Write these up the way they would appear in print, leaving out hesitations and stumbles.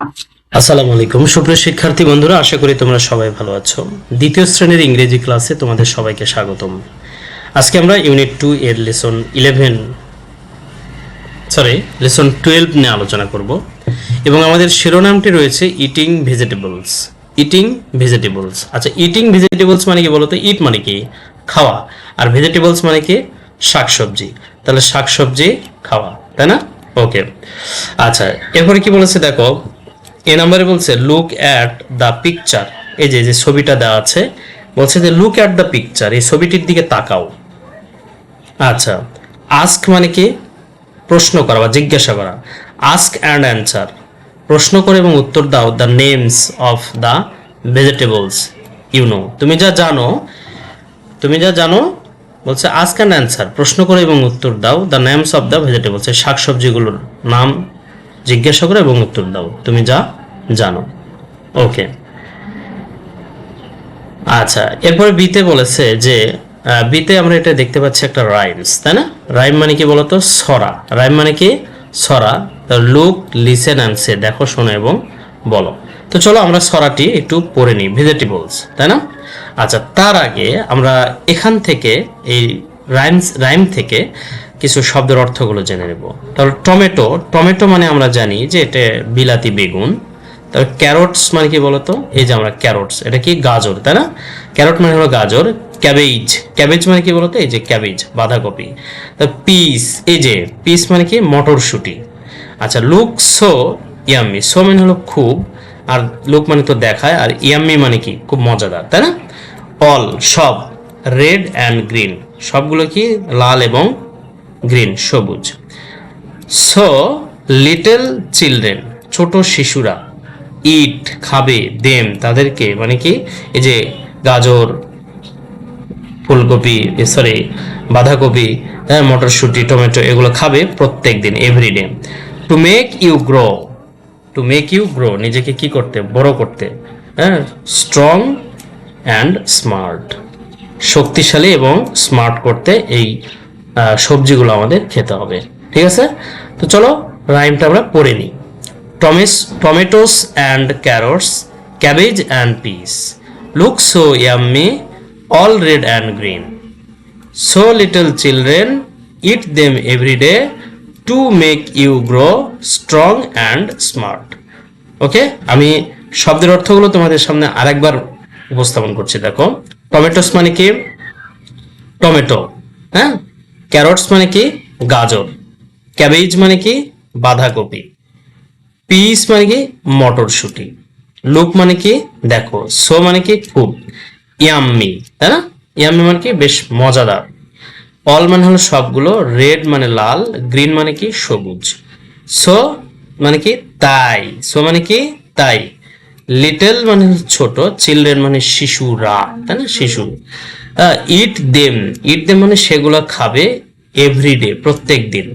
আসসালামু আলাইকুম সুপ্রিয় শিক্ষার্থী বন্ধুরা, আশা করি তোমরা সবাই ভালো আছো। দ্বিতীয় শ্রেণীর ইংরেজি ক্লাসে তোমাদের সবাইকে স্বাগতম। আজকে আমরা ইউনিট 2 এর লেসন 12 নিয়ে আলোচনা করব এবং আমাদের শিরোনামটি রয়েছে ইটিং ভেজিটেবলস। Eating vegetables. আচ্ছা, ইটিং ভেজিটেবলস মানে কি বলতো? ইট মানে কি খাওয়া, আর ভেজিটেবলস মানে কি শাকসবজি। তাহলে শাকসবজি খাওয়া, তাই না? ওকে, আচ্ছা, এরপরে কি বলেছে দেখো, এ নাম্বারে বলছে লুক অ্যাট দ্য পিকচার। এই যে যে ছবিটা দেওয়া আছে, বলছে যে লুক অ্যাট দ্য পিকচার, এই ছবিটির দিকে তাকাও। আচ্ছা, আস্ক মানে কি প্রশ্ন করা বা জিজ্ঞাসা করা। আস্ক অ্যান্ড অ্যান্সার, প্রশ্ন করে এবং উত্তর দাও the names of the vegetables you know, তুমি যা জানো বলছে আস্ক অ্যান্ড অ্যান্সার, প্রশ্ন করে এবং উত্তর দাও the names of the vegetables, এই শাকসবজিগুলোর নাম জিজ্ঞাসা করো এবং উত্তর দাও তুমি যা জানো। ওকে, আচ্ছা, এরপরে বিতে বলেছে যে বিতে আমরা এটা দেখতে পাচ্ছি একটা রাইমস, তাই না? রাইম মানে কি বলতো? ছড়া। রাইম মানে কি ছড়া। লুক, লিসেন অ্যান্ড সে, দেখো, শোনো এবং বলো। তো চলো আমরা ছড়াটি একটু পড়ে নিই, ভেজিটেবলস, তাই না? আচ্ছা, তার আগে আমরা এখান থেকে এই রাইম থেকে কিছু শব্দের অর্থগুলো জেনে নেব। তাহলে টমেটো, টমেটো মানে আমরা জানি যে এটা বিলাতি বেগুন। তবে ক্যারটস মানে কি বলতো? এই যে আমরা ক্যারটস, এটা কি গাজর, তাই না? ক্যারট মানে হলো গাজর। ক্যাবেজ, ক্যাবেজ মানে কি বলতো? এই যে ক্যাবেজ, বাঁধাকপি। তো পিস, এই যে পিস মানে কি মটরশুঁটি। আচ্ছা, লুক সো ইয়াম্মি, সো মানে হলো খুব, আর লুক মানে তো দেখায়, আর ইয়াম্মি মানে কি খুব মজাদার, তাই না? অল সব, রেড অ্যান্ড গ্রিন, সবগুলো কি লাল এবং গ্রিন, সবুজ। সো লিটল চিলড্রেন, ছোট শিশুরা, ইট খাবে, দেম তাদেরকে, মানে কি এই যে গাজর, ফুলকপি, বাঁধাকপি, হ্যাঁ, মটরশুঁটি, টমেটো, এগুলো খাবে প্রত্যেক দিন, everyday. To make you grow, to make you grow, নিজেকে কি করতে? বড় করতে, হ্যাঁ, স্ট্রং অ্যান্ড স্মার্ট, শক্তিশালী এবং স্মার্ট করতে এই সবজিগুলো আমাদের খেতে হবে। ঠিক আছে, তো চলো রাইমটা আমরা পড়ে নিই। Tomatoes and carrots, cabbage and peas look so yummy, all red and green. So little children eat them every day to make you grow strong and smart. ওকে, আমি শব্দের অর্থগুলো তোমাদের সামনে আরেকবার উপস্থাপন করছি। দেখো, টমেটোস মানে কি টমেটো, হ্যাঁ। ক্যারটস মানে কি গাজর। ক্যাবেজ মানে কি বাঁধাকপি। পিস মানে কি মটরশুঁটি। লুক মানে কি দেখো। সো মানে কি খুব। ইয়াম্মি, তাই না? ইয়াম্মি মানে কি বেশ মজাদার। অল মানে হলো সবগুলো। রেড মানে লাল। গ্রিন মানে কি সবুজ। সো মানে কি তাই। সো মানে কি তাই। লিটল মানে ছোট। চিলড্রেন মানে শিশুরা, তাই না? শিশু। ইট দেম, ইট দেম মানে সেগুলো খাবে। এভরিডে প্রত্যেক দিন।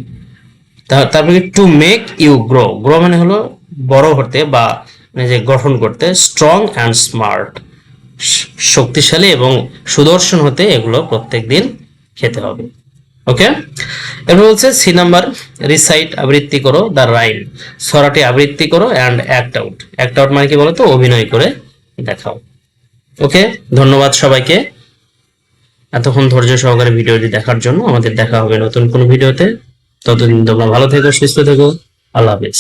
তারপরে to make you grow, grow মানে হলো বড় হতে বা যে গঠন করতে। স্ট্রং অ্যান্ড স্মার্ট, শক্তিশালী এবং সুদর্শন হতে এগুলো প্রত্যেক দিন খেতে হবে। ওকে, এরপর বলছে সি নাম্বার, রিসাইট, আবৃত্তি করো দ্য রাইম, ছড়াটি আবৃত্তি করো, and act out. Act out মানে কি বলতো? অভিনয় করে দেখাও। ওকে, ধন্যবাদ সবাইকে এতক্ষণ ধৈর্য সহকারে ভিডিওটি দেখার জন্য। আমাদের দেখা হবে নতুন কোনো ভিডিওতে। ততদিন তোমরা ভালো থেকো, সুস্থ থেকো। আল্লাহ হাফেজ।